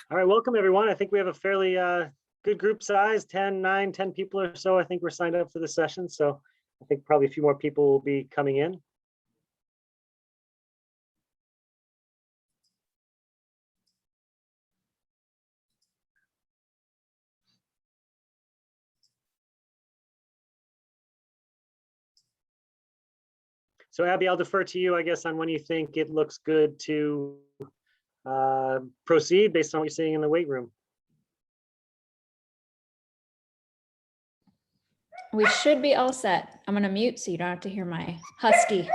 All right, welcome everyone. I think we have a fairly good group size, 10 people or so. I think we're signed up for the session. So I think probably a few more people will be coming in. So Abby, I'll defer to you, I guess, on when you think it looks good to proceed based on what you're seeing in the weight room. We should be all set. I'm going to mute so you don't have to hear my husky.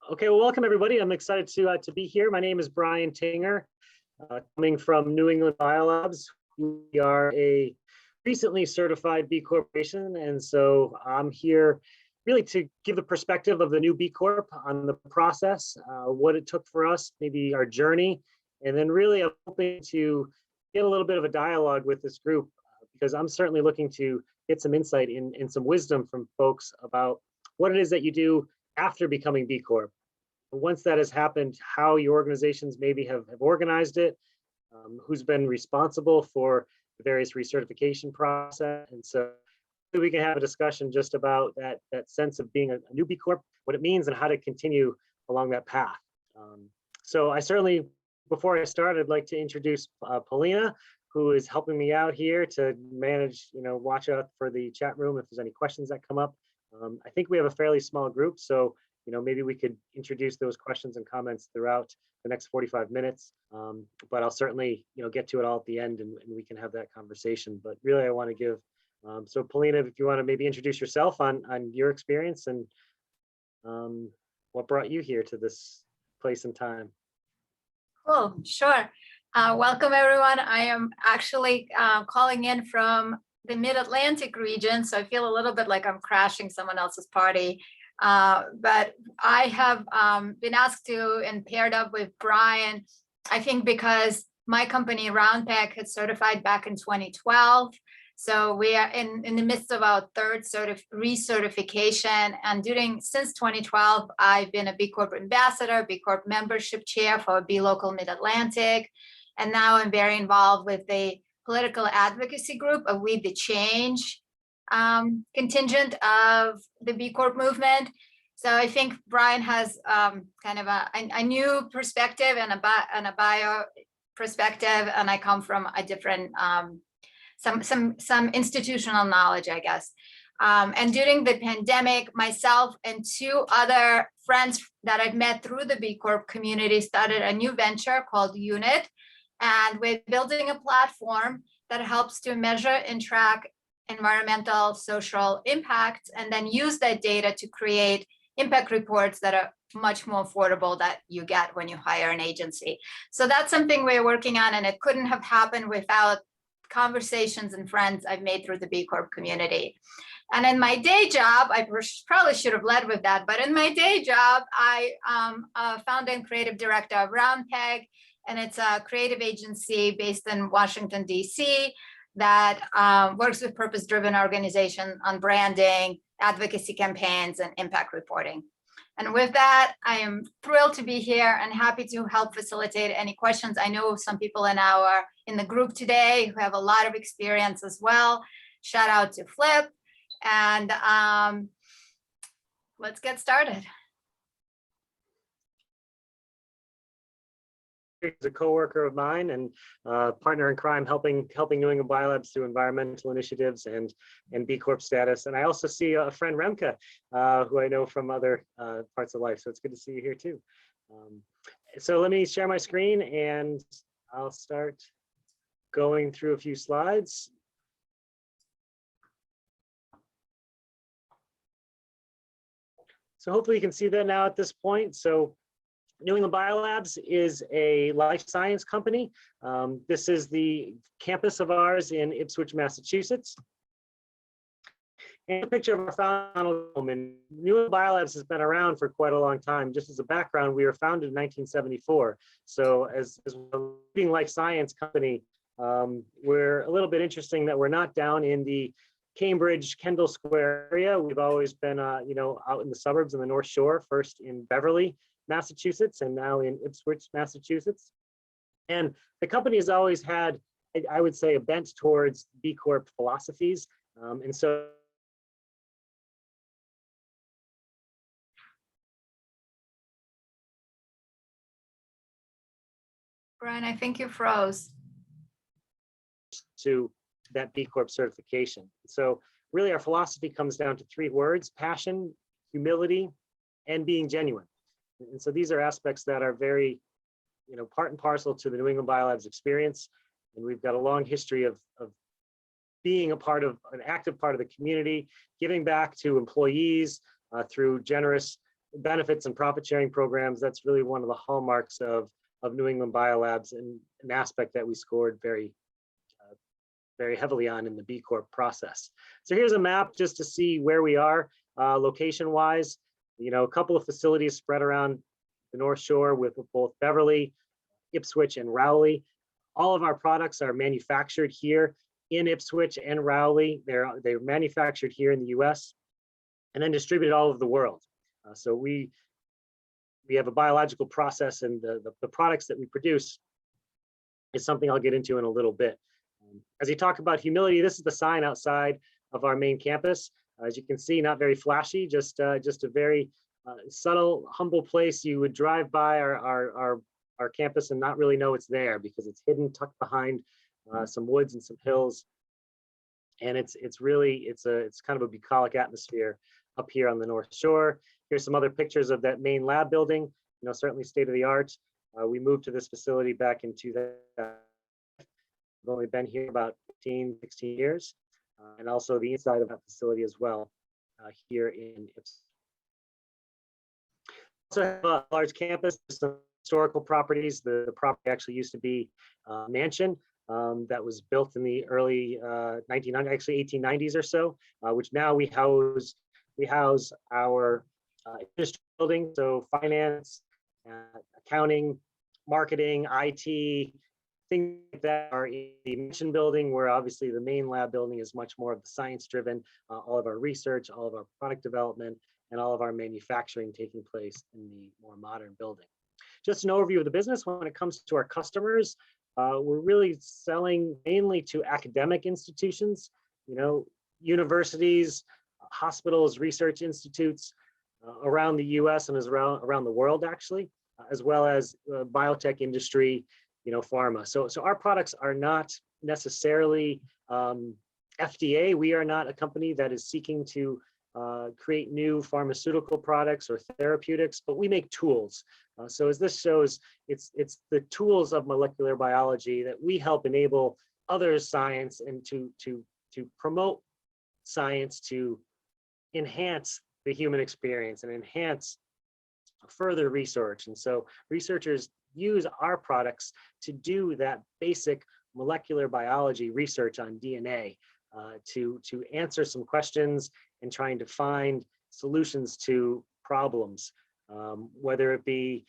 Okay, well, welcome everybody. I'm excited to be here. My name is Brian Tinger, coming from New England Biolabs. We are a recently certified B Corporation, and so I'm here really to give the perspective of the new B Corp on the process, what it took for us, maybe our journey, and then really I'm hoping to get a little bit of a dialogue with this group because I'm certainly looking to get some insight and some wisdom from folks about what it is that you do after becoming B Corp. Once that has happened, how your organizations maybe have organized it, who's been responsible for the various recertification process. And so we can have a discussion just about that sense of being a new B Corp, what it means and how to continue along that path. So I certainly, before I start, I'd like to introduce Polina, who is helping me out here to manage, watch out for the chat room if there's any questions that come up. I think we have a fairly small group, so maybe we could introduce those questions and comments throughout the next 45 minutes. But I'll certainly, get to it all at the end and we can have that conversation. But really, I want to give, so Polina, if you want to maybe introduce yourself on your experience and what brought you here to this place and time. Cool, sure. Welcome everyone. I am actually calling in from the Mid-Atlantic region, so I feel a little bit like I'm crashing someone else's party. But I have been asked to and paired up with Brian, I think because my company RoundPeg had certified back in 2012. So we are in the midst of our third recertification. And since 2012, I've been a B Corp ambassador, B Corp membership chair for B Local Mid-Atlantic. And now I'm very involved with the political advocacy group of We the Change contingent of the B Corp movement. So I think Brian has kind of a new perspective and a bio perspective, and I come from a different some institutional knowledge, I guess. And during the pandemic, myself and two other friends that I've met through the B Corp community started a new venture called Unit, and we're building a platform that helps to measure and track environmental, social impacts, and then use that data to create impact reports that are much more affordable that you get when you hire an agency. So that's something we're working on, and it couldn't have happened without conversations and friends I've made through the B Corp community. And in my day job, I probably should have led with that, but in my day job, I am a founder and creative director of RoundPeg, and it's a creative agency based in Washington, DC, that works with purpose-driven organizations on branding, advocacy campaigns, and impact reporting. And with that, I am thrilled to be here and happy to help facilitate any questions. I know some people in the group today who have a lot of experience as well. Shout out to Flip, and let's get started. He's a coworker of mine and partner in crime, helping New England Biolabs through environmental initiatives and B Corp status. And I also see a friend, Reka, who I know from other parts of life. So it's good to see you here too. So let me share my screen and I'll start going through a few slides. So hopefully you can see that now at this point. So New England Biolabs is a life science company. This is the campus of ours in Ipswich, Massachusetts. And a picture of our founding home. And New England Biolabs has been around for quite a long time. Just as a background, we were founded in 1974. So as a leading life science company, we're a little bit interesting that we're not down in the Cambridge, Kendall Square area. We've always been, you know, out in the suburbs in the North Shore, first in Beverly, Massachusetts, and now in Ipswich, Massachusetts. And the company has always had, I would say, a bent towards B Corp philosophies. And so Brian, I think you froze. to that B Corp certification. So really our philosophy comes down to three words: passion, humility, and being genuine. And so these are aspects that are very, you know, part and parcel to the New England Biolabs experience. And we've got a long history of being a part of an active part of the community, giving back to employees through generous benefits and profit sharing programs. That's really one of the hallmarks of New England Biolabs, and an aspect that we scored very heavily on in the B Corp process. So here's a map just to see where we are location wise. You know, a couple of facilities spread around the North Shore with both Beverly, Ipswich, and Rowley. All of our products are manufactured here in Ipswich and Rowley. They're manufactured here in the US and then distributed all over the world. So we have a biological process, and the products that we produce is something I'll get into in a little bit. As you talk about humility, this is the sign outside of our main campus. As you can see, not very flashy, just a very subtle, humble place. You would drive by our campus and not really know it's there because it's hidden, tucked behind some woods and some hills. And it's kind of a bucolic atmosphere up here on the North Shore. Here's some other pictures of that main lab building, you know, certainly state of the art. We moved to this facility back in 2000. I've only been here about 15, 16 years, and also the inside of that facility as well here in Ipswich. Also have a large campus, some historical properties. The property actually used to be a mansion that was built in the early 1890s or so, which now we house our industry building, so finance, accounting, marketing, IT, things like that are in the mansion building, where obviously the main lab building is much more of the science driven, all of our research, all of our product development, and all of our manufacturing taking place in the more modern building. Just an overview of the business. When it comes to our customers, we're really selling mainly to academic institutions, you know, universities, hospitals, research institutes around the US and around the world, actually, as well as biotech industry, you know, pharma. So our products are not necessarily FDA. We are not a company that is seeking to create new pharmaceutical products or therapeutics, but we make tools. So as this shows, it's the tools of molecular biology that we help enable other science and to promote science to enhance the human experience and enhance further research. And so researchers use our products to do that basic molecular biology research on DNA, to answer some questions and trying to find solutions to problems, whether it be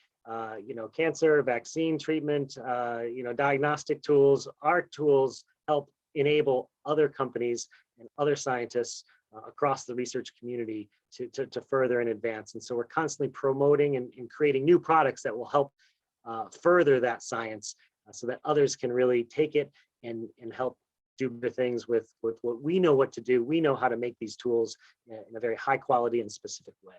you know, cancer, vaccine treatment, you know, diagnostic tools. Our tools help enable other companies and other scientists across the research community to further and advance. And so we're constantly promoting and creating new products that will help further that science, so that others can really take it and help do better things with what we know what to do. We know how to make these tools in a very high quality and specific way.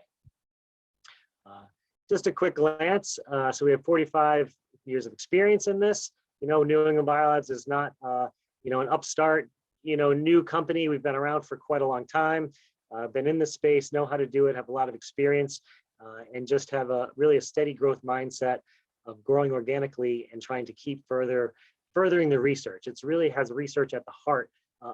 Just a quick glance. So we have 45 years of experience in this. You know, New England Biolabs is not you know, an upstart, you know, new company. We've been around for quite a long time, been in this space, know how to do it, have a lot of experience, and just have really a steady growth mindset of growing organically and trying to keep furthering the research. It really has research at the heart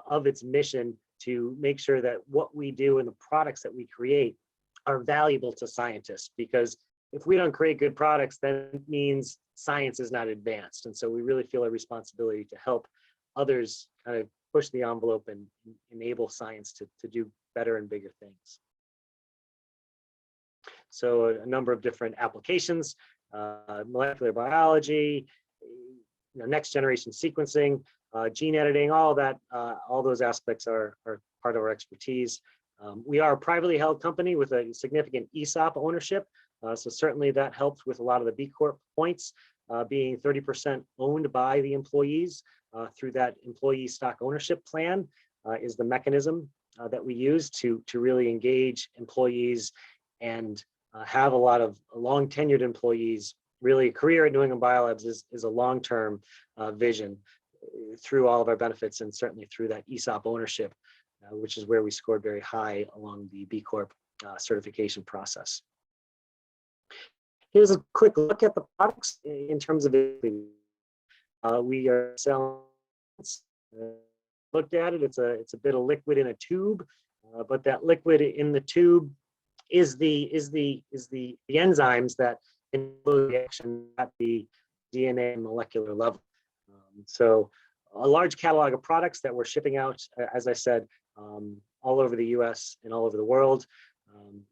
of its mission to make sure that what we do and the products that we create are valuable to scientists, because if we don't create good products, then it means science is not advanced. And so we really feel a responsibility to help others kind of push the envelope and enable science to do better and bigger things. So a number of different applications, molecular biology, you know, next generation sequencing, gene editing, all that, all those aspects are part of our expertise. We are a privately held company with a significant ESOP ownership. So certainly that helps with a lot of the B Corp points, being 30% owned by the employees through that employee stock ownership plan is the mechanism that we use to really engage employees and have a lot of long tenured employees. Really, a career at New England Biolabs is a long-term vision through all of our benefits and certainly through that ESOP ownership, which is where we scored very high along the B Corp certification process. Here's a quick look at the products in terms of we are selling. Looked at it, it's a bit of liquid in a tube, but that liquid in the tube is the enzymes that influence reaction at the DNA molecular level. So a large catalog of products that we're shipping out, as I said, all over the US and all over the world.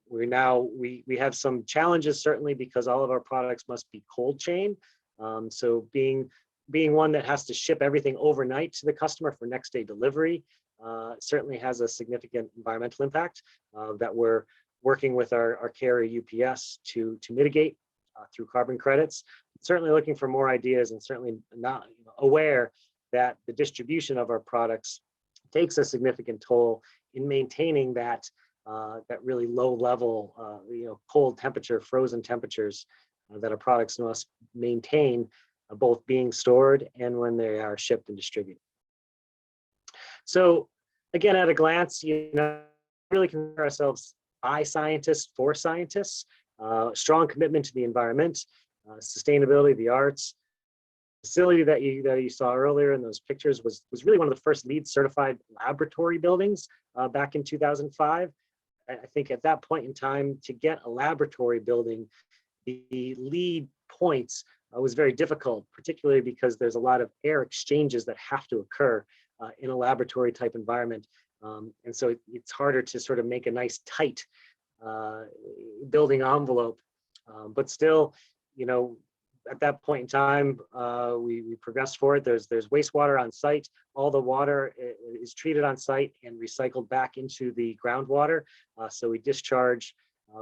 We have some challenges certainly because all of our products must be cold chain. So being one that has to ship everything overnight to the customer for next day delivery certainly has a significant environmental impact that we're working with our carrier UPS to mitigate through carbon credits. Certainly looking for more ideas and certainly not aware that the distribution of our products takes a significant toll in maintaining that really low level, cold temperature, frozen temperatures that our products must maintain, both being stored and when they are shipped and distributed. So again, at a glance, really compare ourselves by scientists for scientists, strong commitment to the environment, sustainability, the arts. Facility that you saw earlier in those pictures was really one of the first LEED certified laboratory buildings back in 2005. I think at that point in time, to get a laboratory building, the LEED points was very difficult, particularly because there's a lot of air exchanges that have to occur in a laboratory type environment. And so it's harder to sort of make a nice tight building envelope. But still, at that point in time, we progressed forward. There's wastewater on site. All the water is treated on site and recycled back into the groundwater. So we discharge,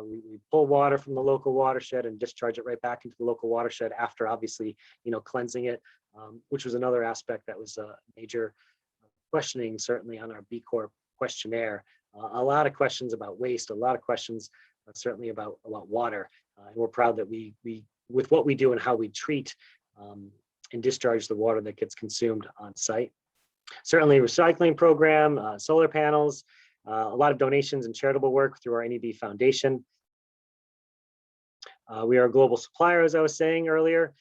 we pull water from the local watershed and discharge it right back into the local watershed after obviously, cleansing it, which was another aspect that was a major questioning certainly on our B Corp questionnaire. A lot of questions about waste, a lot of questions certainly about water. And we're proud that we with what we do and how we treat and discharge the water that gets consumed on site. Certainly recycling program, solar panels, a lot of donations and charitable work through our NEB Foundation. We are a global supplier, as I was saying earlier,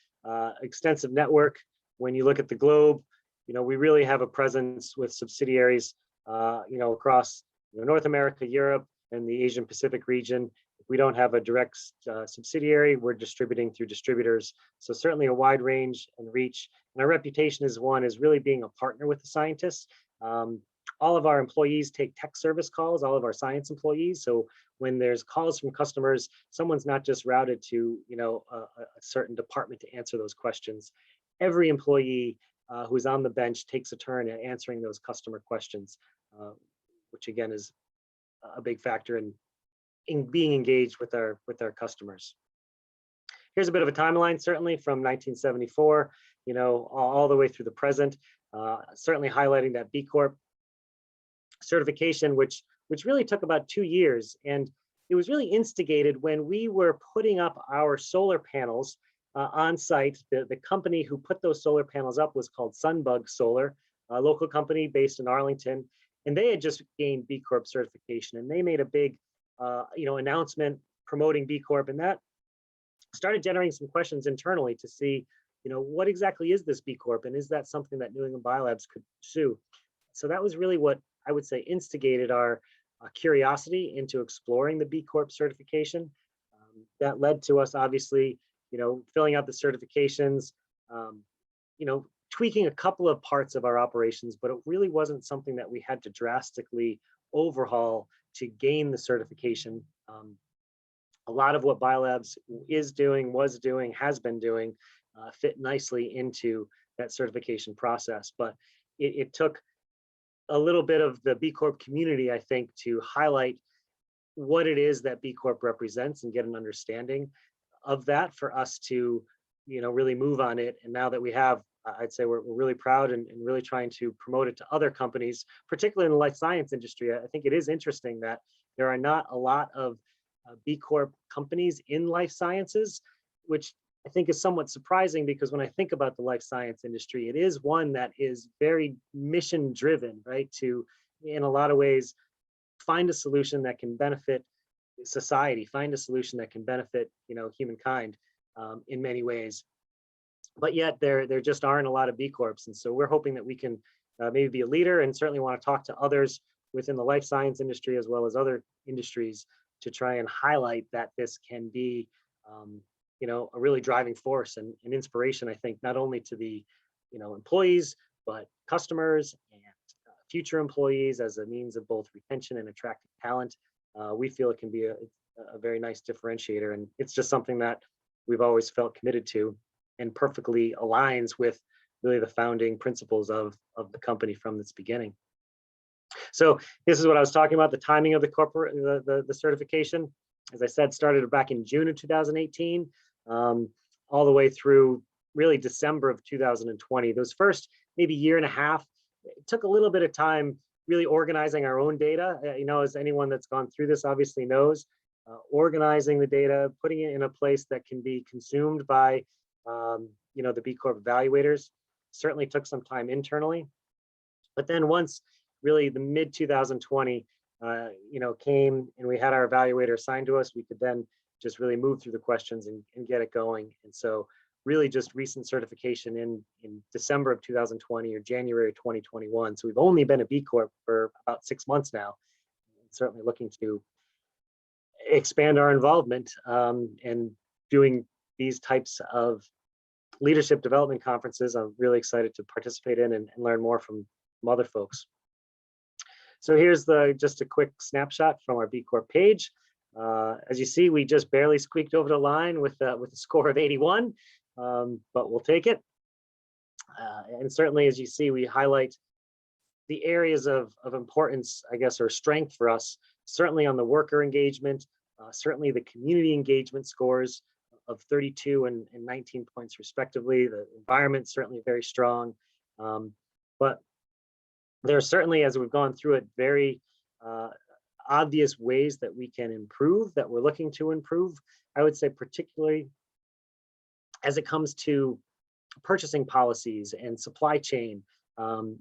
extensive network. When you look at the globe, we really have a presence with subsidiaries, across North America, Europe, and the Asian Pacific region. If we don't have a direct subsidiary, we're distributing through distributors. So certainly a wide range and reach. And our reputation is really being a partner with the scientists. All of our employees take tech service calls, all of our science employees. So when there's calls from customers, someone's not just routed to a certain department to answer those questions. Every employee who's on the bench takes a turn at answering those customer questions, which again is a big factor in being engaged with our customers. Here's a bit of a timeline, certainly from 1974, all the way through the present, certainly highlighting that B Corp certification, which really took about 2 years. And it was really instigated when we were putting up our solar panels on site. The company who put those solar panels up was called Sunbug Solar, a local company based in Arlington. And they had just gained B Corp certification, and they made a big announcement promoting B Corp, and that started generating some questions internally to see, what exactly is this B Corp, and is that something that New England Biolabs could pursue? So that was really what I would say instigated our curiosity into exploring the B Corp certification. That led to us obviously, filling out the certifications, tweaking a couple of parts of our operations, but it really wasn't something that we had to drastically overhaul to gain the certification. A lot of what Biolabs is doing, was doing, has been doing fit nicely into that certification process. But it took a little bit of the B Corp community, I think, to highlight what it is that B Corp represents and get an understanding of that for us to, really move on it. And now that we have, I'd say we're really proud and really trying to promote it to other companies, particularly in the life science industry. I think it is interesting that there are not a lot of B Corp companies in life sciences, which I think is somewhat surprising, because when I think about the life science industry, it is one that is very mission driven, right? To, in a lot of ways, find a solution that can benefit society, find a solution that can benefit, humankind in many ways. But yet there just aren't a lot of B Corps. And so we're hoping that we can maybe be a leader, and certainly want to talk to others within the life science industry as well as other industries to try and highlight that this can be a really driving force and an inspiration, I think, not only to the employees, but customers and future employees, as a means of both retention and attracting talent. We feel it can be a very nice differentiator, and it's just something that we've always felt committed to, and perfectly aligns with really the founding principles of the company from its beginning. So this is what I was talking about, the timing of the certification. As I said, started back in June of 2018, all the way through really December of 2020. Those first maybe year and a half, it took a little bit of time really organizing our own data. As anyone that's gone through this obviously knows, organizing the data, putting it in a place that can be consumed by the B Corp evaluators certainly took some time internally. But then once really the mid 2020 came and we had our evaluator assigned to us, we could then just really move through the questions and get it going. And so really just recent certification in December of 2020 or January of 2021. So we've only been a B Corp for about 6 months now, and certainly looking to expand our involvement and doing these types of leadership development conferences. I'm really excited to participate in and learn more from other folks. So here's just a quick snapshot from our B Corp page. As you see, we just barely squeaked over the line with a score of 81, but we'll take it. And certainly, as you see, we highlight the areas of importance, I guess, or strength for us, certainly on the worker engagement, certainly the community engagement scores of 32 and 19 points respectively. The environment certainly very strong, but there are certainly, as we've gone through it, very obvious ways that we can improve, that we're looking to improve. I would say particularly as it comes to purchasing policies and supply chain,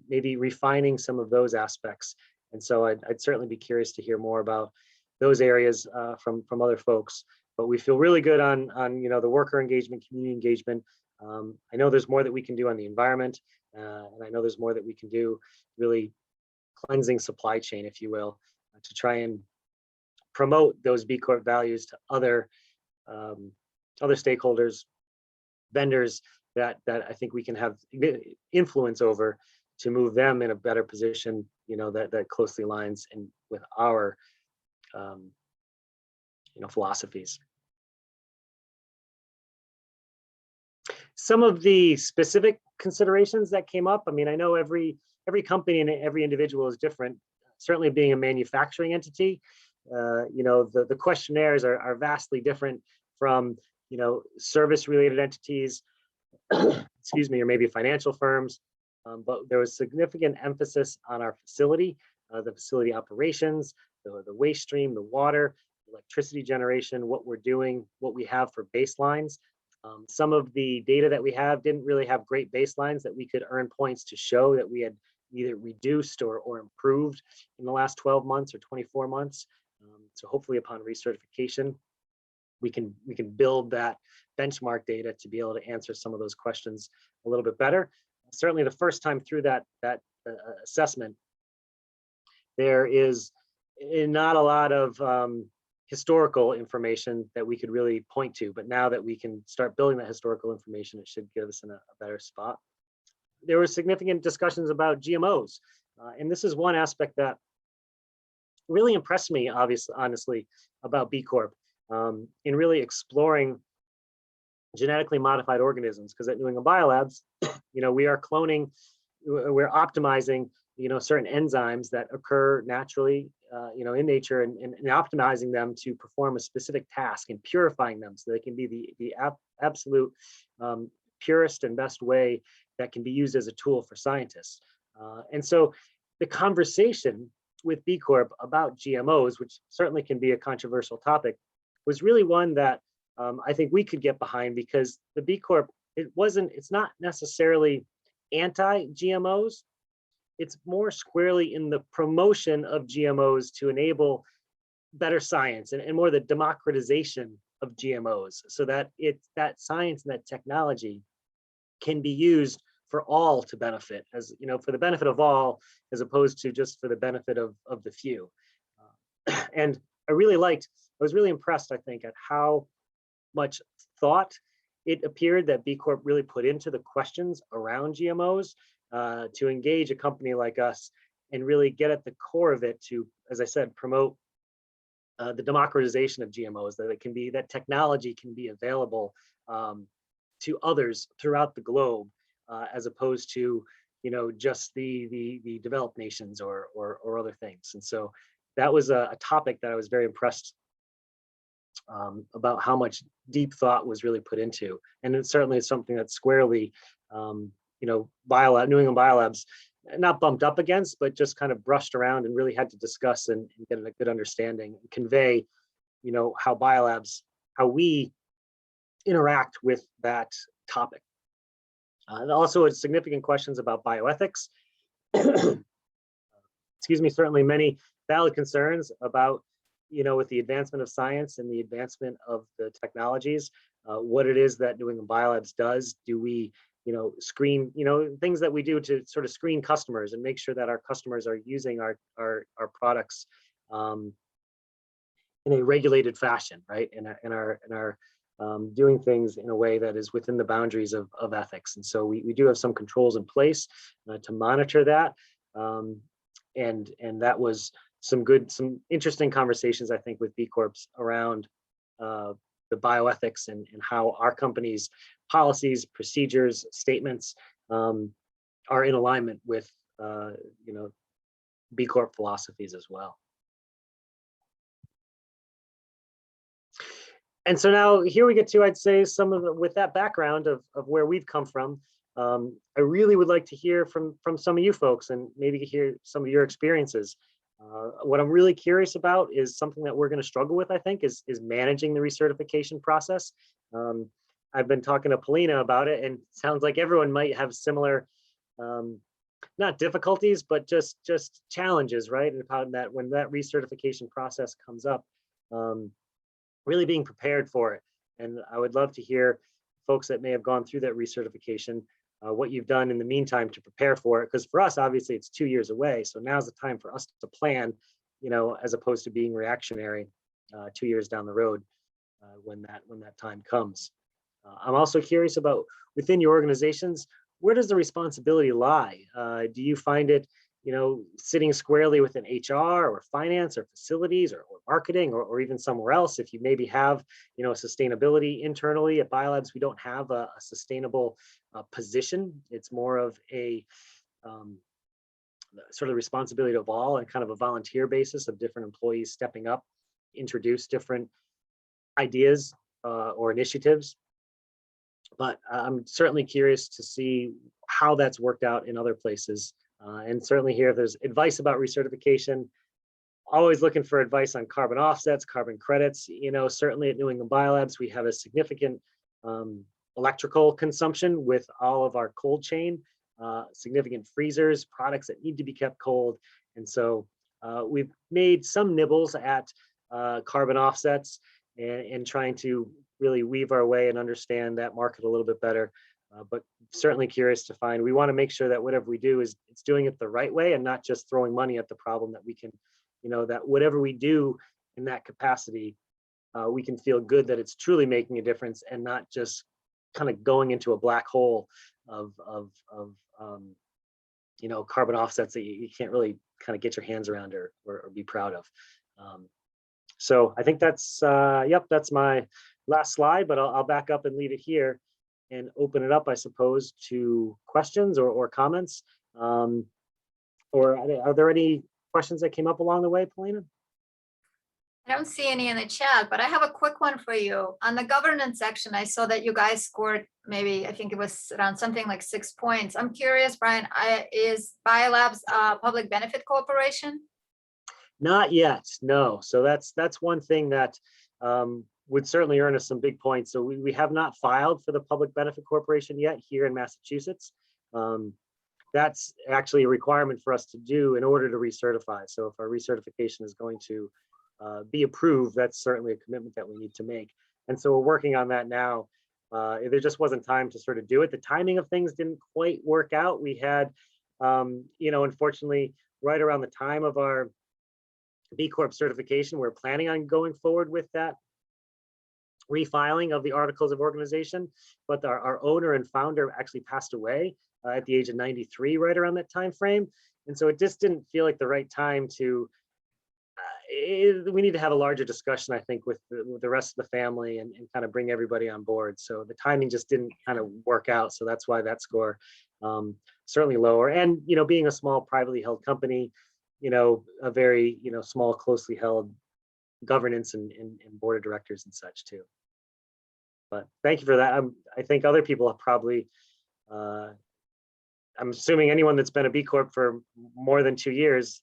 maybe refining some of those aspects. And so I'd certainly be curious to hear more about those areas from other folks. But we feel really good on the worker engagement, community engagement. I know there's more that we can do on the environment, and I know there's more that we can do really cleansing supply chain, if you will, to try and promote those B Corp values to other stakeholders, vendors that I think we can have influence over to move them in a better position, that closely aligns with our philosophies. Some of the specific considerations that came up, I mean, I know every company and every individual is different. Certainly being a manufacturing entity, the questionnaires are vastly different from, service related entities, excuse me, or maybe financial firms. But there was significant emphasis on our facility, the facility operations, the waste stream, the water, electricity generation, what we're doing, what we have for baselines. Some of the data that we have didn't really have great baselines that we could earn points to show that we had either reduced or improved in the last 12 months or 24 months. So hopefully upon recertification, we can build that benchmark data to be able to answer some of those questions a little bit better. Certainly the first time through that assessment, there is not a lot of historical information that we could really point to, but now that we can start building that historical information, it should give us in a better spot. There were significant discussions about GMOs, and this is one aspect that really impressed me, honestly, about B Corp, in really exploring genetically modified organisms, because at New England Biolabs, we are cloning we're optimizing, certain enzymes that occur naturally, in nature, and optimizing them to perform a specific task and purifying them so they can be the absolute purest and best way that can be used as a tool for scientists. And so the conversation with B Corp about GMOs, which certainly can be a controversial topic, was really one that I think we could get behind, because the B Corp, it's not necessarily anti-GMOs. It's more squarely in the promotion of GMOs to enable better science and more the democratization of GMOs, so that that science and that technology can be used for all to benefit, as for the benefit of all, as opposed to just for the benefit of the few. And I was really impressed, I think, at how much thought it appeared that B Corp really put into the questions around GMOs, to engage a company like us and really get at the core of it to, as I said, promote the democratization of GMOs, that technology can be available to others throughout the globe, as opposed to just the developed nations or other things. And so that was a topic that I was very impressed about how much deep thought was really put into, and it certainly is something that's squarely New England Biolabs not bumped up against, but just kind of brushed around and really had to discuss and get a good understanding and convey, how we interact with that topic. And also had significant questions about bioethics. Excuse me, certainly many valid concerns about, with the advancement of science and the advancement of the technologies, what it is that New England Biolabs does. Do we, screen, things that we do to sort of screen customers and make sure that our customers are using our products in a regulated fashion, right? And are doing things in a way that is within the boundaries of ethics. And so we do have some controls in place to monitor that. And that was some interesting conversations, I think, with B Corps around the bioethics and how our company's policies, procedures, statements are in alignment with B Corp philosophies as well. And so now here we get to, I'd say, with that background of where we've come from. I really would like to hear from some of you folks and maybe hear some of your experiences. What I'm really curious about is something that we're going to struggle with, I think, is managing the recertification process. I've been talking to Polina about it, and it sounds like everyone might have similar, not difficulties, but just challenges, right? And about that, when that recertification process comes up, really being prepared for it. And I would love to hear folks that may have gone through that recertification, what you've done in the meantime to prepare for it. Because for us, obviously, it's 2 years away. So now's the time for us to plan, as opposed to being reactionary 2 years down the road when that time comes. I'm also curious about, within your organizations, where does the responsibility lie? Do you find it, sitting squarely within HR or finance or facilities or marketing or even somewhere else? If you maybe have, sustainability internally at Biolabs, we don't have a sustainable position. It's more of a sort of responsibility of all, and kind of a volunteer basis of different employees stepping up, introduce different ideas or initiatives. But I'm certainly curious to see how that's worked out in other places. And certainly here, if there's advice about recertification, always looking for advice on carbon offsets, carbon credits. Certainly at New England Biolabs, we have a significant electrical consumption with all of our cold chain, significant freezers, products that need to be kept cold. And so we've made some nibbles at carbon offsets and trying to really weave our way and understand that market a little bit better. But certainly curious to find, we want to make sure that whatever we do it's doing it the right way and not just throwing money at the problem, that we can, that whatever we do in that capacity, we can feel good that it's truly making a difference and not just kind of going into a black hole of carbon offsets that you can't really kind of get your hands around or be proud of. So I think that's, that's my last slide, but I'll back up and leave it here and open it up, I suppose, to questions or comments. Or are there any questions that came up along the way, Polina? I don't see any in the chat, but I have a quick one for you. On the governance section, I saw that you guys scored maybe, I think it was around something like 6 points. I'm curious, Brian, is Biolabs a public benefit corporation? Not yet, no. So that's one thing that would certainly earn us some big points. So we have not filed for the Public Benefit Corporation yet here in Massachusetts. That's actually a requirement for us to do in order to recertify. So if our recertification is going to be approved, that's certainly a commitment that we need to make. And so we're working on that now. There just wasn't time to sort of do it. The timing of things didn't quite work out. We had, unfortunately, right around the time of our B Corp certification, we're planning on going forward with that refiling of the articles of organization, but our owner and founder actually passed away at the age of 93 right around that time frame. And so it just didn't feel like the right time to we need to have a larger discussion, I think, with the rest of the family and kind of bring everybody on board. So the timing just didn't kind of work out. So that's why that score certainly lower. And, being a small privately held company, a very, small, closely held governance and board of directors and such too. But thank you for that. I think other people have probably, I'm assuming anyone that's been a B Corp for more than 2 years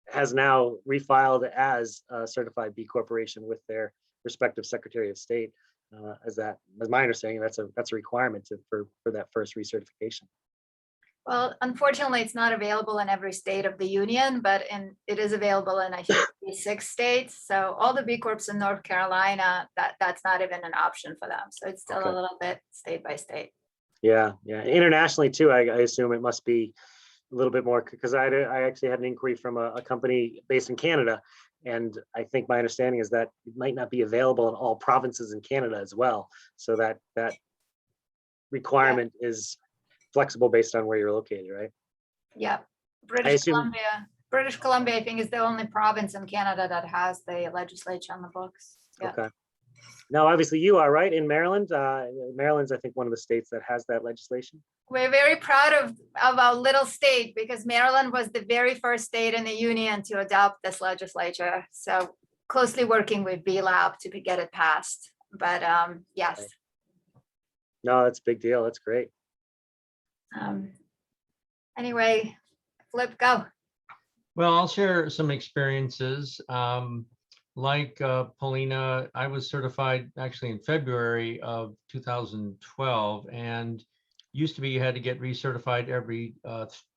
has now refiled as a certified B Corporation with their respective Secretary of State. As my understanding, that's a requirement for that first recertification. Well, unfortunately, it's not available in every state of the union, but it is available in, I think, 6 states. So all the B Corps in North Carolina, that's not even an option for them. So it's still a little bit state by state. Yeah. Internationally too, I assume it must be a little bit more, because I actually had an inquiry from a company based in Canada, and I think my understanding is that it might not be available in all provinces in Canada as well. So that requirement is flexible based on where you're located, right? Yeah. British Columbia, I think, is the only province in Canada that has the legislature on the books. Yeah. Okay. Now, obviously, you are right in Maryland. Maryland's, I think, one of the states that has that legislation. We're very proud of our little state, because Maryland was the very first state in the union to adopt this legislature. So closely working with Biolabs to get it passed. But yes. Okay. No, that's a big deal. That's great. Anyway, Flip, go. Well, I'll share some experiences. Like Polina, I was certified actually in February of 2012, and used to be you had to get recertified every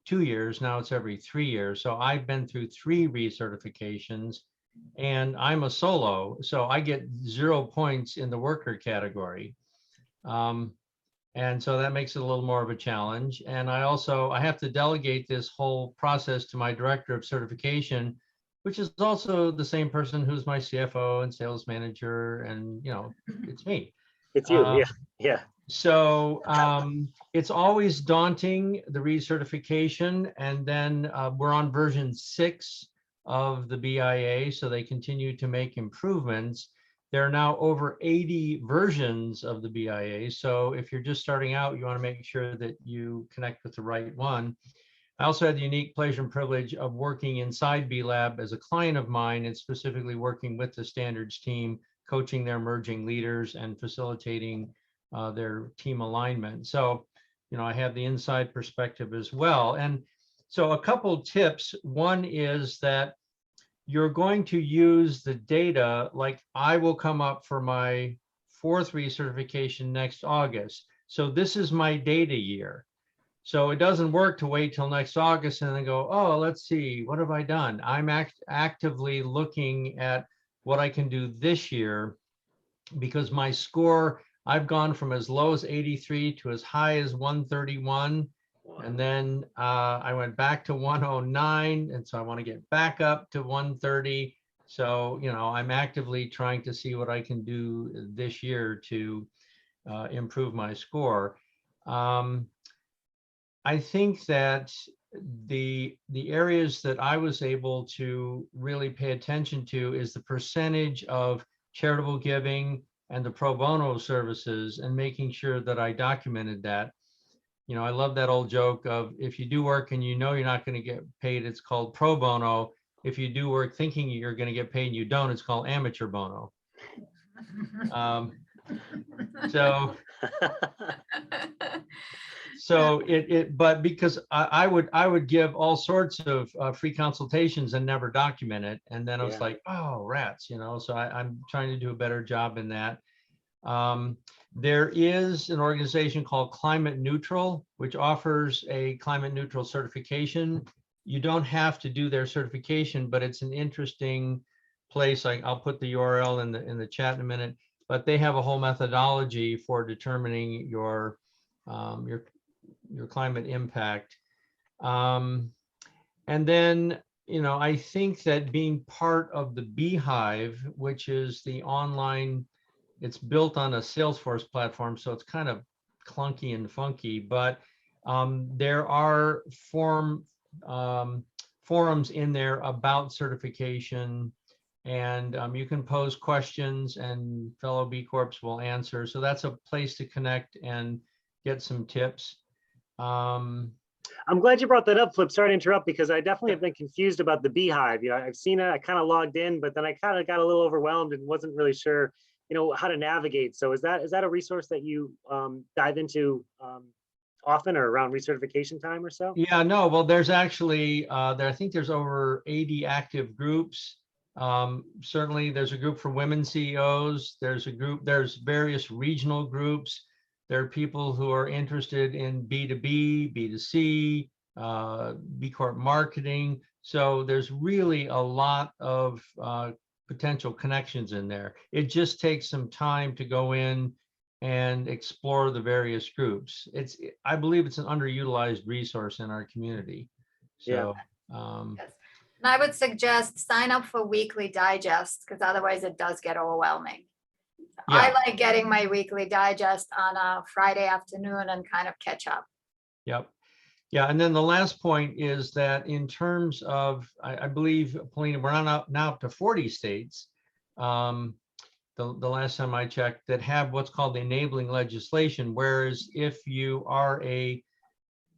2 years. Now it's every 3 years. So I've been through 3 recertifications, and I'm a solo, so I get 0 points in the worker category. And so that makes it a little more of a challenge. And I have to delegate this whole process to my director of certification, which is also the same person who's my CFO and sales manager. And, it's me. It's you, yeah. So it's always daunting, the recertification. And then we're on version 6 of the BIA, so they continue to make improvements. There are now over 80 versions of the BIA. So if you're just starting out, you want to make sure that you connect with the right one. I also had the unique pleasure and privilege of working inside B-Lab as a client of mine, and specifically working with the standards team, coaching their emerging leaders and facilitating their team alignment. So, I have the inside perspective as well. And so a couple tips. One is that you're going to use the data, like I will come up for my 4th recertification next August. So this is my data year. So it doesn't work to wait till next August and then go, oh, let's see, what have I done? I'm actively looking at what I can do this year, because my score, I've gone from as low as 83 to as high as 131. And then I went back to 109. And so I want to get back up to 130. So, I'm actively trying to see what I can do this year to improve my score. I think that the areas that I was able to really pay attention to is the percentage of charitable giving and the pro bono services, and making sure that I documented that. I love that old joke of if you do work and you know you're not going to get paid, it's called pro bono. If you do work thinking you're going to get paid and you don't, it's called amateur bono. So but because I would give all sorts of free consultations and never document it. And then I was like, oh, rats, so I'm trying to do a better job in that. There is an organization called Climate Neutral, which offers a climate neutral certification. You don't have to do their certification, but it's an interesting place. I'll put the URL in the chat in a minute, but they have a whole methodology for determining your climate impact. And then, I think that being part of the Beehive, which is the online, it's built on a Salesforce platform, so it's kind of clunky and funky, but there are forums in there about certification, and you can pose questions and fellow B Corps will answer. So that's a place to connect and get some tips. I'm glad you brought that up, Flip. Sorry to interrupt, because I definitely have been confused about the Beehive. I've seen it, I kind of logged in, but then I kind of got a little overwhelmed and wasn't really sure, how to navigate. So is that a resource that you dive into often or around recertification time or so? Yeah, no, well, there's actually, I think there's over 80 active groups. Certainly there's a group for women CEOs. There's various regional groups. There are people who are interested in B2B, B2C, B Corp marketing. So there's really a lot of potential connections in there. It just takes some time to go in and explore the various groups. I believe it's an underutilized resource in our community. So, Yes. And I would suggest sign up for weekly digest, because otherwise it does get overwhelming. I like getting my weekly digest on a Friday afternoon and kind of catch up. Yep. Yeah. And then the last point is that in terms of, I believe, Polina, we're now up to 40 states. The last time I checked, that have what's called the enabling legislation. Whereas if you are a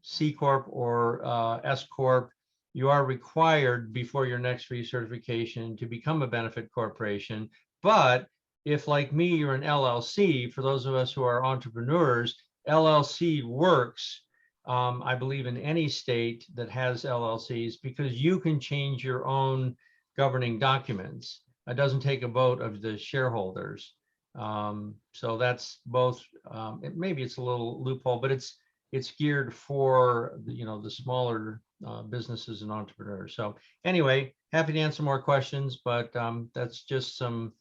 C Corp or S Corp, you are required before your next recertification to become a benefit corporation. But if, like me, you're an LLC, for those of us who are entrepreneurs, LLC works, I believe, in any state that has LLCs, because you can change your own governing documents. It doesn't take a vote of the shareholders. So that's both, maybe it's a little loophole, but it's geared for the smaller businesses and entrepreneurs. So anyway, happy to answer more questions, but that's just some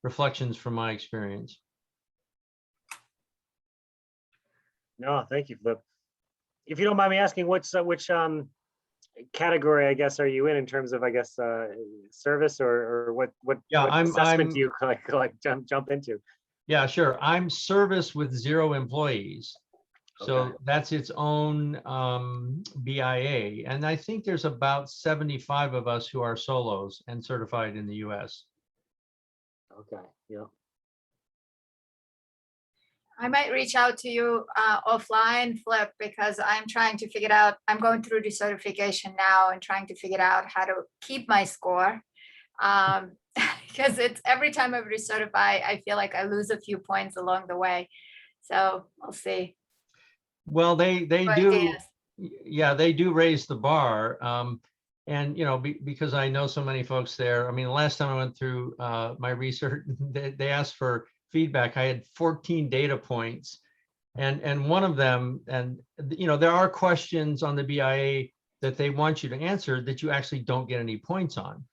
reflections from my experience. No, thank you, Flip. If you don't mind me asking, which category, I guess, are you in terms of, I guess, service or what assessment do you jump into? Yeah, sure. I'm service with 0 employees. So Okay. that's its own BIA. And I think there's about 75 of us who are solos and certified in the US. Okay, yeah. I might reach out to you offline, Flip, because I'm trying to figure out, I'm going through the certification now and trying to figure out how to keep my score. Because it's every time I recertify, I feel like I lose a few points along the way. So we'll see. Well, they do. Yeah, they do raise the bar. And, because I know so many folks there, I mean, the last time I went through my research, they asked for feedback. I had 14 data points, and one of them, and, there are questions on the BIA that they want you to answer that you actually don't get any points on,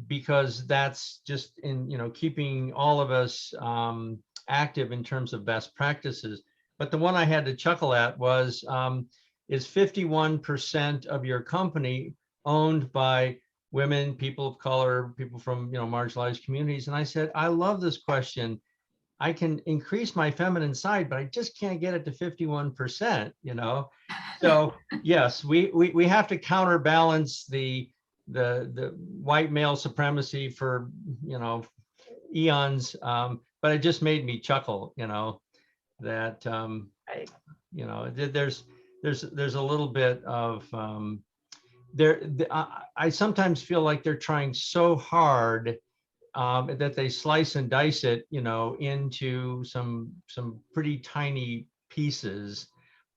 because that's just in, keeping all of us active in terms of best practices. But the one I had to chuckle at was, is 51% of your company owned by women, people of color, people from marginalized communities? And I said, I love this question. I can increase my feminine side, but I just can't get it to 51%. So yes, we have to counterbalance the white male supremacy for eons. But it just made me chuckle. That You know, there's a little bit of I sometimes feel like they're trying so hard that they slice and dice it, you know, into some pretty tiny pieces.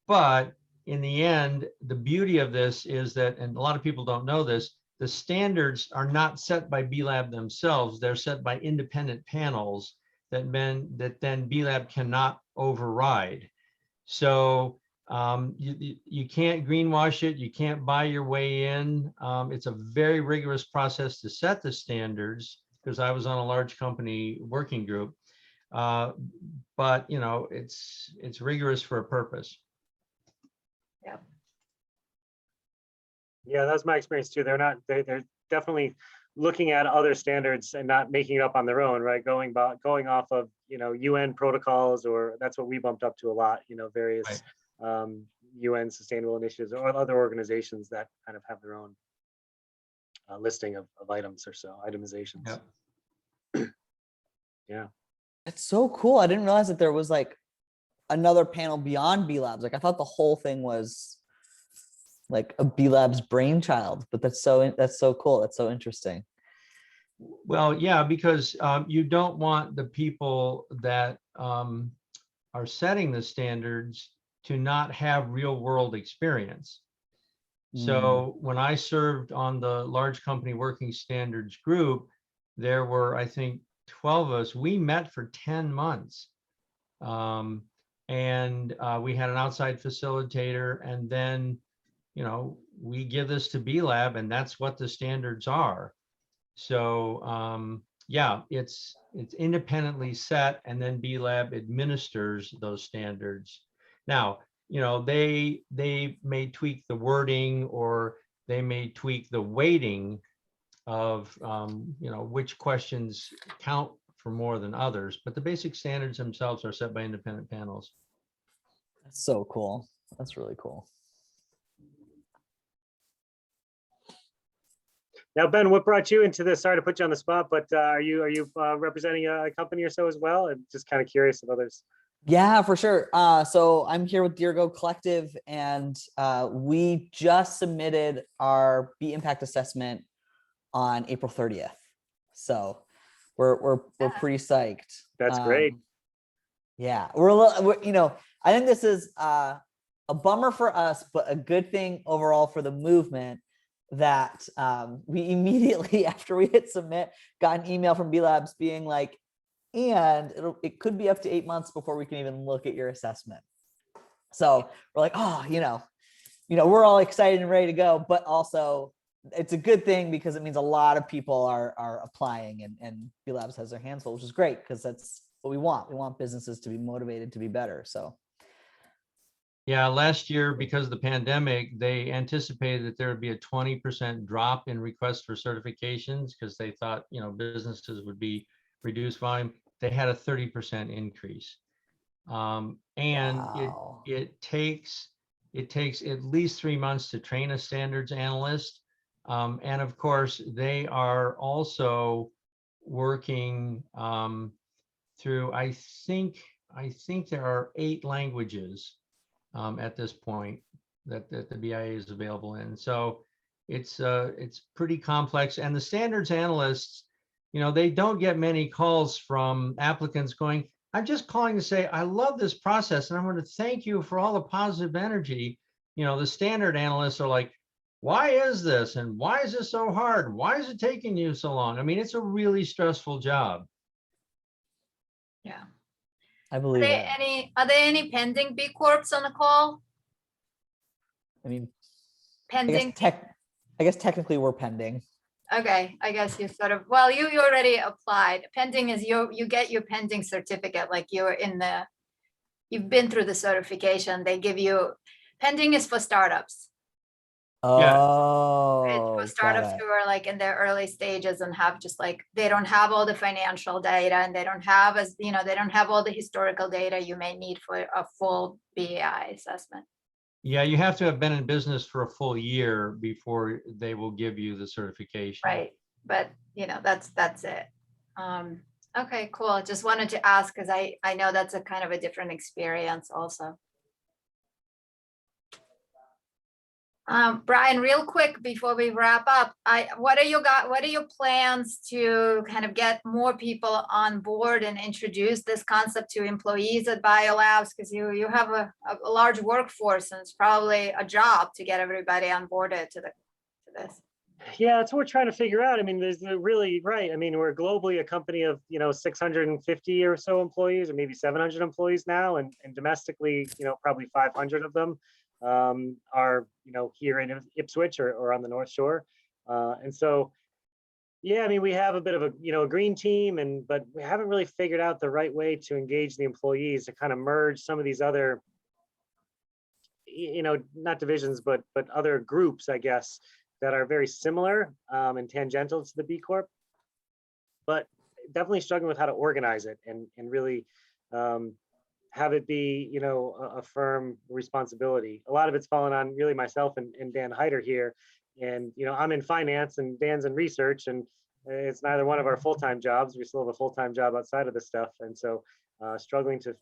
But in the end, the beauty of this is that, and a lot of people don't know this, the standards are not set by B-Lab themselves. They're set by independent panels that then B-Lab cannot override. So you can't greenwash it. You can't buy your way in. It's a very rigorous process to set the standards, because I was on a large company working group. But you know, it's rigorous for a purpose. Yeah. Yeah, that's my experience too. They're definitely looking at other standards and not making it up on their own, right? Going off of, you know, UN protocols, or that's what we bumped up to a lot, you know, various UN sustainable initiatives or other organizations that kind of have their own listing of items or so, itemizations. Yep. Yeah. It's so cool. I didn't realize that there was like another panel beyond B-Labs. Like I thought the whole thing was like a B-Labs brainchild, but that's so cool. That's so interesting. Well, yeah, because you don't want the people that are setting the standards to not have real world experience. So when I served on the large company working standards group, there were, I think, 12 of us. We met for 10 months. And we had an outside facilitator, and then, you know, we give this to B-Lab, and that's what the standards are. So yeah, it's independently set, and then B-Lab administers those standards. Now, you know, they may tweak the wording, or they may tweak the weighting of you know, which questions count for more than others, but the basic standards themselves are set by independent panels. That's so cool. That's really cool. Now, Ben, what brought you into this? Sorry to put you on the spot, but are you representing a company or so as well? I'm just kind of curious of others. Yeah, for sure. So I'm here with Dirigo Collective, and we just submitted our B impact assessment on April 30th. So we're pretty psyched. That's great. Yeah, we're you know, I think this is a bummer for us, but a good thing overall for the movement, that we immediately after we hit submit got an email from B-Labs being like, and it could be up to 8 months before we can even look at your assessment. So we're like, oh, you know, we're all excited and ready to go, but also it's a good thing because it means a lot of people are applying, and B-Labs has their hands full, which is great because that's what we want. We want businesses to be motivated to be better. So yeah, last year, because of the pandemic, they anticipated that there would be a 20% drop in requests for certifications, because they thought, you know, businesses would be reduced volume. They had a 30% increase. And wow. it takes at least 3 months to train a standards analyst. And of course, they are also working through, I think there are 8 languages at this point that the BIA is available in. So it's pretty complex. And the standards analysts, you know, they don't get many calls from applicants going, I'm just calling to say, I love this process and I want to thank you for all the positive energy. You know, the standard analysts are like, why is this? And why is this so hard? Why is it taking you so long? I mean, it's a really stressful job. Yeah. I believe Are that. there any pending B Corps on the call? I mean, Pending? I guess technically we're pending. Okay, I guess you sort of, well, you already applied. Pending is you get your pending certificate, like you've been through the certification. They give you, pending is for startups. Oh, It's for startups who are like in their early stages and have just like, they don't have all the financial data, and they don't have they don't have all the historical data you may need for a full BAI assessment. Yeah, you have to have been in business for a full year before they will give you the certification. Right, but you know, that's it. Okay, cool. Just wanted to ask because I know that's a kind of a different experience also. Brian, real quick before we wrap up, what are your plans to kind of get more people on board and introduce this concept to employees at Biolabs? Because you have a large workforce, and it's probably a job to get everybody onboarded to this. Yeah, that's what we're trying to figure out. I mean, there's really right. I mean, we're globally a company of 650 or so employees, or maybe 700 employees now, and domestically, probably 500 of them are here in Ipswich or on the North Shore, and so yeah, I mean, we have a bit of a green team, but we haven't really figured out the right way to engage the employees to kind of merge some of these other not divisions but other groups, I guess, that are very similar and tangential to the B Corp, but definitely struggling with how to organize it and really have it be, a firm responsibility. A lot of it's fallen on really myself and Dan Heider here. And, I'm in finance and Dan's in research, and it's neither one of our full-time jobs. We still have a full-time job outside of this stuff. And so struggling to,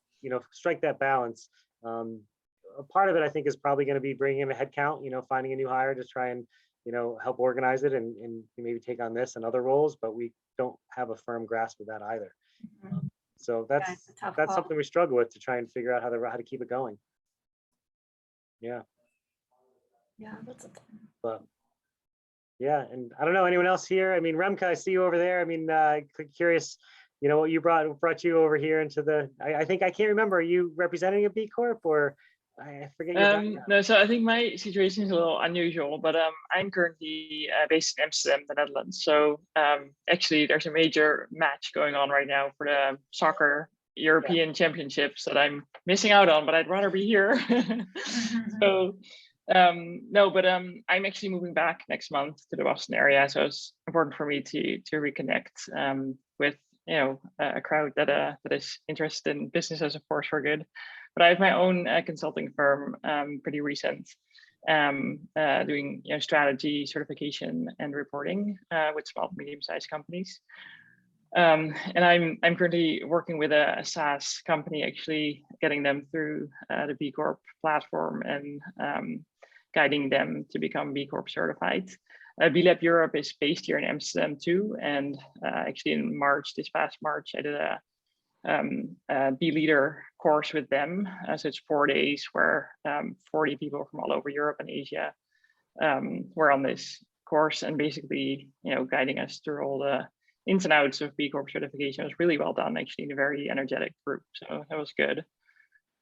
strike that balance. A part of it, I think, is probably going to be bringing in a head count, finding a new hire to try and, help organize it and maybe take on this and other roles, but we don't have a firm grasp of that either. Mhm. So that's call. something we struggle with to try and figure out how to keep it going. Yeah. Yeah, that's a But yeah, and I don't know anyone else here. I mean, Remka, I see you over there. I mean, curious, what you brought you over here into the. I think I can't remember. Are you representing a B Corp or I forget your background? No, so I think my situation is a little unusual, but I'm currently based in Amsterdam, the Netherlands. So actually, there's a major match going on right now for the soccer European Championships that I'm missing out on, but I'd rather be here. So no, but I'm actually moving back next month to the Boston area, so it's important for me to reconnect with a crowd that is interested in business as a force for good. But I have my own consulting firm, pretty recent, doing strategy, certification, and reporting with small to medium-sized companies. And I'm currently working with a SaaS company, actually getting them through the B Corp platform and guiding them to become B Corp certified. Biolabs Europe is based here in Amsterdam too, and actually in this past March, I did a B Leader course with them. So it's 4 days where 40 people from all over Europe and Asia were on this course, and basically, guiding us through all the ins and outs of B Corp certification. It was really well done, actually, in a very energetic group. So that was good.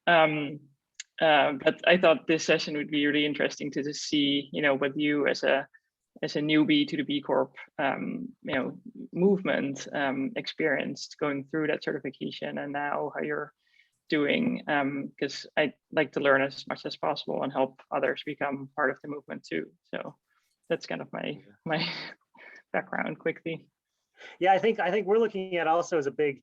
But I thought this session would be really interesting to just see, what you as a newbie to the B Corp, movement experienced going through that certification, and now how you're doing, because I'd like to learn as much as possible and help others become part of the movement too. So that's kind of my background quickly. Yeah, I think we're looking at also as a big,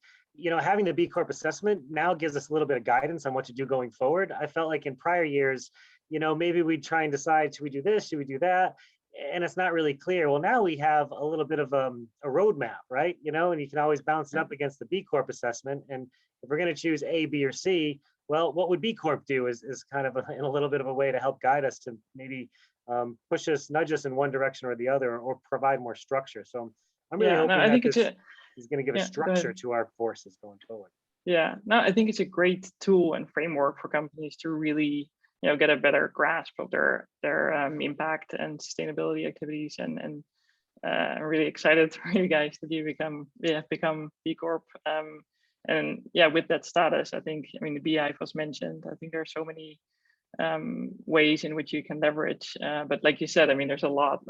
having the B Corp assessment now gives us a little bit of guidance on what to do going forward. I felt like in prior years, maybe we'd try and decide, should we do this, should we do that? And it's not really clear. Well, now we have a little bit of a roadmap, right? And you can always bounce it up against the B Corp assessment. And if we're going to choose A, B, or C, well, what would B Corp do is kind of in a little bit of a way to help guide us to maybe nudge us in one direction or the other, or provide more structure. So I'm really hoping I think this is going to give a structure to our forces going forward. Yeah, no, I think it's a great tool and framework for companies to really get a better grasp of their impact and sustainability activities, and I'm really excited for you guys that become B Corp. And yeah, with that status, I think, the BI was mentioned. I think there are so many ways in which you can leverage, but like you said, there's a lot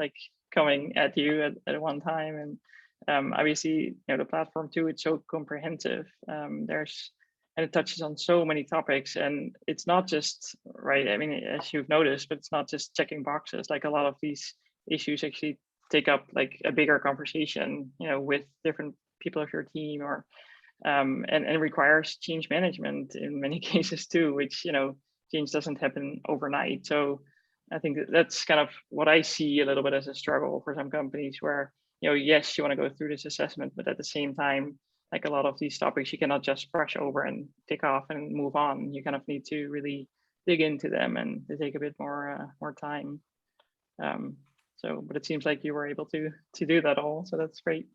coming at you at one time, and obviously the platform too, it's so comprehensive. And it touches on so many topics, and it's not just right. As you've noticed, but it's not just checking boxes. Like, a lot of these issues actually take up a bigger conversation, with different people of your team, or and requires change management in many cases too, which change doesn't happen overnight. So I think that's kind of what I see a little bit as a struggle for some companies, where yes, you want to go through this assessment, but at the same time, a lot of these topics, you cannot just brush over and tick off and move on. You kind of need to really dig into them, and they take a bit more time. So, but it seems like you were able to do that all, so that's great.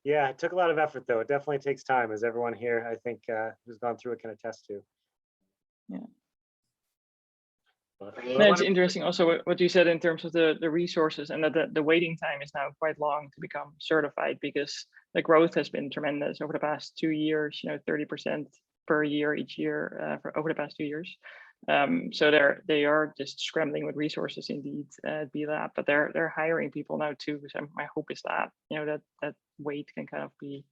Yeah, it took a lot of effort, though. It definitely takes time, as everyone here, I think, who's gone through it can attest to. Yeah. But, No, it's interesting also what you said in terms of the resources, and that the waiting time is now quite long to become certified, because the growth has been tremendous over the past 2 years, 30% per year each year for over the past 2 years. So they are just scrambling with resources indeed at Biolab, but they're hiring people now too. So my hope is that that wait can kind of be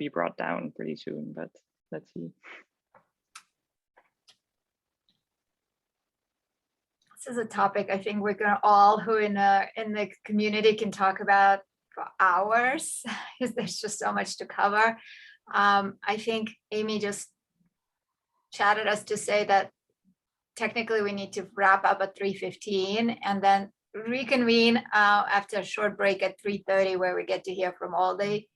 brought down pretty soon, but let's see. This is a topic I think we're gonna all who in the community can talk about for hours, because there's just so much to cover. I think Amy just chatted us to say that technically we need to wrap up at 3:15 and then reconvene after a short break at 3:30, where we get to hear from all the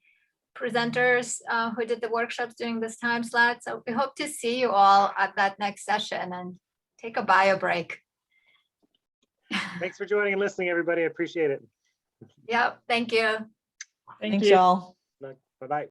presenters who did the workshops during this time slot. So we hope to see you all at that next session, and take a bio break. Thanks for joining and listening, everybody. I appreciate it. Yep, thank you. Thank Thanks, you. y'all. Bye-bye.